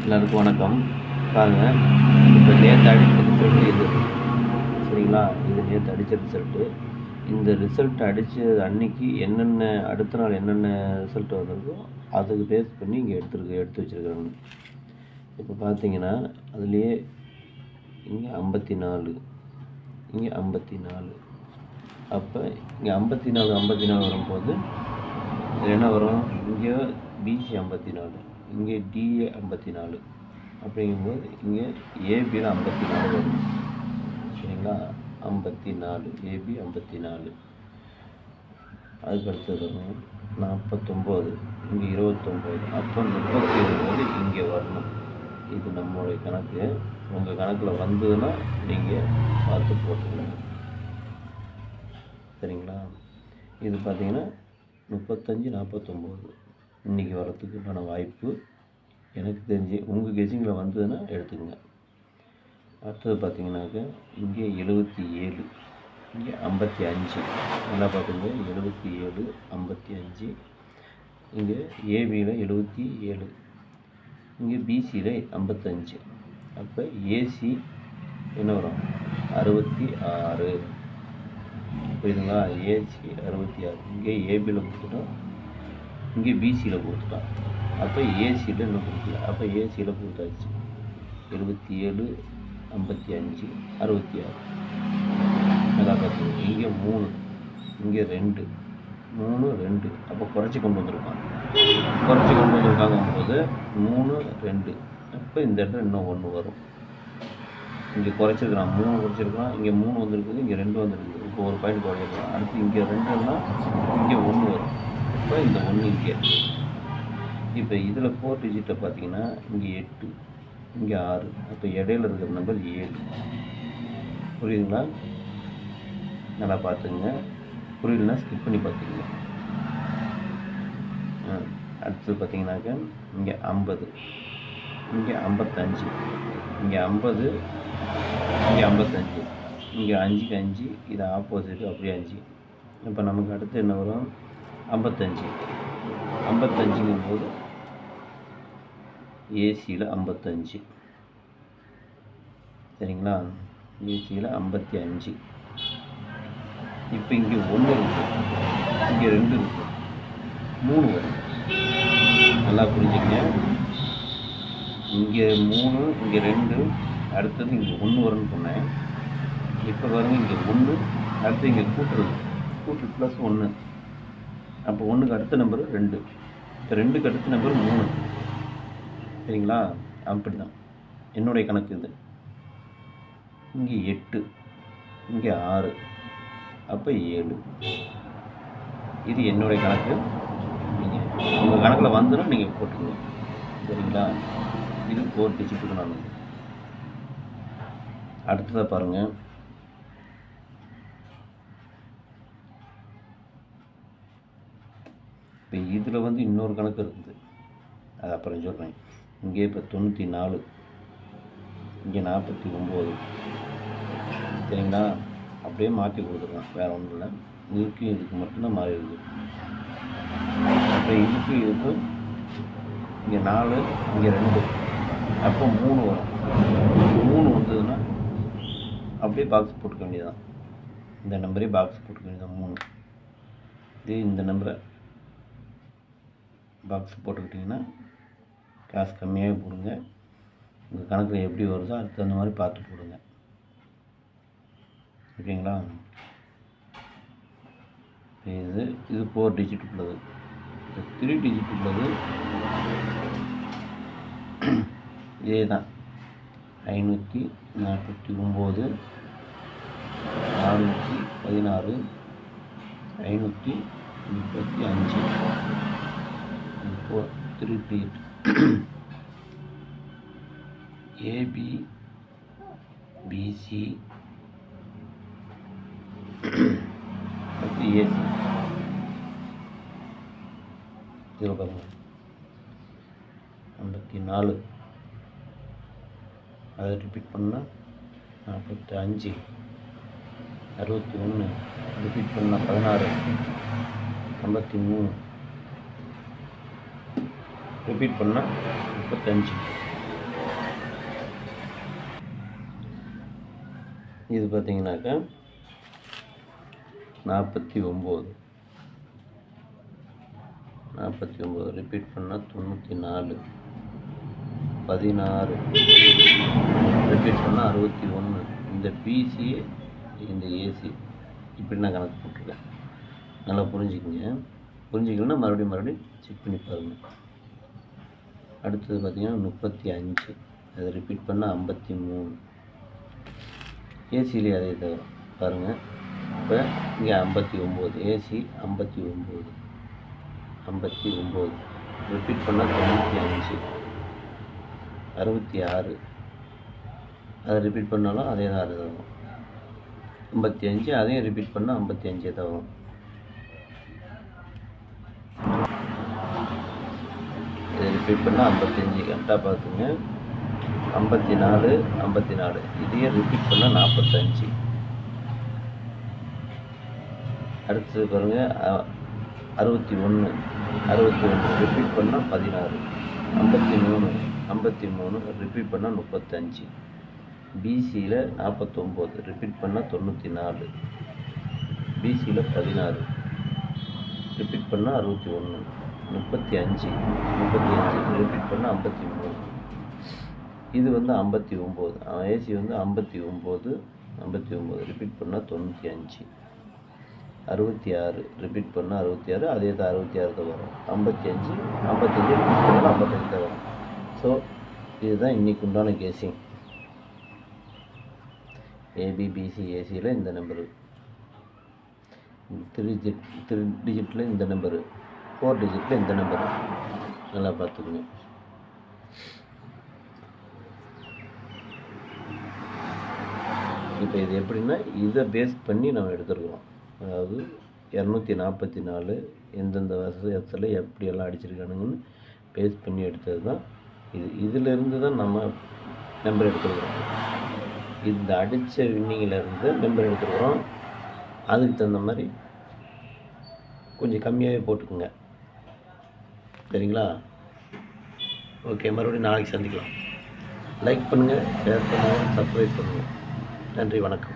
எல்லாருக்கும் வணக்கம். பாருங்கள், இப்போ நேற்று அடித்த ரிசல்ட்டு இது. சரிங்களா? இது நேற்று அடித்த ரிசல்ட்டு. இந்த ரிசல்ட் அடித்த அன்னைக்கு என்னென்ன அடுத்த நாள் என்னென்ன ரிசல்ட் வந்திருக்கோ அதுக்கு பேஸ் பண்ணி இங்கே எடுத்து வச்சுருக்கிறேங்க. இப்போ பார்த்தீங்கன்னா அதுலேயே இங்கே 54, இங்கே 54. அப்போ இங்கே 54 வரும்போது என்ன வரும்? இங்கே பிசி 54, இங்கே டிஏ 54. அப்படிங்கும்போது இங்கே ஏபியில் 54 வரும். சரிங்களா? 54 ஏபி 54. அதுக்கு அடுத்தது 49, இங்கே 29. அப்போ 37 இங்கே வரணும். இது நம்மளுடைய கணக்கு. உங்கள் கணக்கில் வந்ததுன்னா நீங்கள் பார்த்து போட்டுக்கணும். சரிங்களா? இது பார்த்தீங்கன்னா 35, 49 இன்றைக்கி வரத்துக்கான வாய்ப்பு எனக்கு தெரிஞ்சு. உங்கள் கெஸிங்கில் வந்ததுன்னா எடுத்துக்கங்க. அடுத்தது பார்த்தீங்கன்னாக்க இங்கே 77, இங்கே 55. நல்லா பார்த்துங்க, 77, 55. இங்கே ஏபியில் 77, இங்கே பிசியில் 55. அப்போ ஏசி என்ன வரும்? 66. புரியுதுங்களா? ஏசி 66. இங்கே ஏபியில் கொடுத்துட்டோம், இங்கே பிசியில் கொடுத்துட்டோம். அப்போ ஏசியில் இன்னும் கொடுக்கல. அப்போ ஏசியில் கொடுத்தாச்சு. 77, 55, 66. நல்லா பார்த்துங்க. இங்கே 3, இங்கே 2, 3, 2. அப்போ குறைச்சி கொண்டு வந்திருக்காங்க போது 3, 2. அப்போ இந்த இடத்துல இன்னும் 1 வரும். இங்கே குறைச்சிருக்கிறான், 3 குறைச்சிருக்கிறான். இங்கே 3 வந்துருக்குது, இங்கே 2 வந்துருக்குது. இப்போ ஒரு பாயிண்ட் குறைச்சிருக்கலாம். அடுத்து இங்கே 2ன்னா இங்கே 1 வரும். இப்போ இந்த 1 இங்கே. இப்போ இதில் 4 டிஜிட்டை பார்த்தீங்கன்னா இங்கே 8, இங்கே 6. அப்போ இடையில இருக்கிற நம்பர் 7. புரியுதுங்களா? நல்லா பார்த்துங்க. புரியலன்னா ஸ்கிப் பண்ணி பார்த்துக்கங்க. அடுத்தது பார்த்தீங்கன்னாக்க இங்கே 50, இங்கே 55, இங்கே 50, இங்கே 55, இங்கே 5க்கு 5. இது ஆப்போசிட்டு, அப்படியே 5. இப்போ நமக்கு அடுத்து என்ன வரும்? 55. 55ங்கும் போது ஏசியில் 55. சரிங்களா? ஏசியில் 55. இப்போ இங்கே 1 இருக்குது, இங்கே 2 இருக்குது, 3 வரும். நல்லா புரிஞ்சுக்கங்க. இங்கே 3, இங்கே 2, அடுத்தது இங்கே 1 வரும்னு சொன்னேன். இப்போ பாருங்கள், இங்கே 1, அடுத்து இங்கே கூட்டு ப்ளஸ் 1. அப்போ 1க்கு அடுத்த நம்பர் 2, இப்போ 2க்கு அடுத்த நம்பர் 3. சரிங்களா? அப்படி தான் என்னுடைய கணக்கு இது. இங்கே 8, இங்கே 6. அப்போ 7. இது என்னுடைய கணக்கு. நீங்கள் உங்கள் கணக்கில் வந்துடும், நீங்கள் போட்டுக்கணும். சரிங்களா? இது 4 டிஜிட்டுக்கு நான். அடுத்ததாக பாருங்கள். இப்போ இதில் வந்து இன்னொரு கணக்கு இருக்குது, அது அப்புறம் சொல்கிறேன். இங்கே இப்போ 94, இங்கே 49. சரிங்களா? அப்படியே மாற்றி கொடுத்துருக்கலாம், வேறு ஒன்றும் இல்லை. இதுக்கு மட்டும்தான் மாறி இருக்குது. அப்புறம் இதுக்கும் இங்கே 4, இங்கே 2. அப்போ 3 வரும். 3 வந்ததுன்னா அப்படியே பாக்ஸ் போட்டுக்க வேண்டியதுதான். இந்த நம்பரே பாக்ஸ் போட்டுக்க வேண்டியதான். 3 இது இந்த நம்பரை பாக்ஸ் போட்டுக்கிட்டிங்கன்னா காசு கம்மியாகவே போடுங்க. உங்கள் கணக்கில் எப்படி வருதோ அதுக்கு தகுந்த மாதிரி பார்த்து போடுங்க. ஓகேங்களா? இது 4 டிஜிட் உள்ளது. இந்த 3 டிஜிட் உள்ளது இதே தான். 549, 416, 535. 3 டிஜிட். ஏபி, பிசி, அடுத்து ஏசி. இதில் பாருங்கள் 54. அதை ரிப்பீட் பண்ணால் 45, 61. ரிப்பீட் பண்ணால் 16, 53. ரிப்பீட் பண்ணால் 35. இது பார்த்தீங்கன்னாக்கா 49 ரிப்பீட் பண்ணால் 94, 16 ரிப்பீட் பண்ணால் 61. இந்த பிசி இந்த ஏசி இப்படி நான் கணக்கு போட்டிருக்கேன். நல்லா புரிஞ்சுக்கலன்னா மறுபடியும் செக் பண்ணி பாருங்கள். அடுத்தது பார்த்திங்கன்னா 35, அதை ரிப்பீட் பண்ணால் 53. ஏசியிலே அதே தவிர பாருங்கள். இப்போ இங்கே 59, ஏசி 59 ரிப்பீட் பண்ணால் 95, 66 அதை ரிப்பீட் பண்ணாலும் அதே தான் அது வரும். 55 அதையும் ரிப்பீட் பண்ணால் 55 தான் வரும். இதை ரிப்பீட் பண்ணால் 55 கரெக்டாக பார்த்துங்க. 54 இதையே ரிப்பீட் பண்ணால் 45. அடுத்தது பாருங்கள் 61 ரிப்பீட் பண்ணால் 16, 53 ரிப்பீட் பண்ணால் 35. பிசியில் 49 ரிப்பீட் பண்ணால் 94, பிசியில் 16 ரிப்பீட் பண்ணால் 61, 35 ரிப்பீட் பண்ணால் 53. இது வந்து 59, ஏசி வந்து 59 ரிப்பீட் பண்ணால் 95, 66 ரிப்பீட் பண்ணால் 66 அதே தான் 66 தான் வரும். 55 ரிப்பீட் பண்ணால் 55 தான் வரும். ஸோ இதுதான் இன்றைக்கு உண்டான கேசிங். ஏபிபிசி ஏசியில் இந்த நம்பரு, 3 டிஜிட்டில் இந்த நம்பரு, 4 டிஜிட்டில் இந்த நம்பரு. நல்லா பார்த்துக்குங்க. இப்போ இது எப்படின்னா இதை பேஸ் பண்ணி நம்ம எடுத்துருக்குறோம். அதாவது 244 எந்தெந்த வருஷத்தில் எப்படியெல்லாம் அடிச்சிருக்கானுங்கன்னு பேஸ் பண்ணி எடுத்தது தான் இது. இதிலேருந்து தான் நம்ம நம்பர் எடுத்துருக்குறோம். இந்த அடித்த வின்னிங்கிலேருந்து நம்பர் எடுத்துருக்குறோம். அதுக்கு தகுந்த மாதிரி கொஞ்சம் கம்மியாகவே போட்டுக்குங்க, சரிங்களா? ஓகே, மறுபடியும் நாளைக்கு சந்திக்கலாம். லைக் பண்ணுங்கள், ஷேர் பண்ணுங்கள், சப்ஸ்கிரைப் பண்ணுங்கள். நன்றி, வணக்கம்.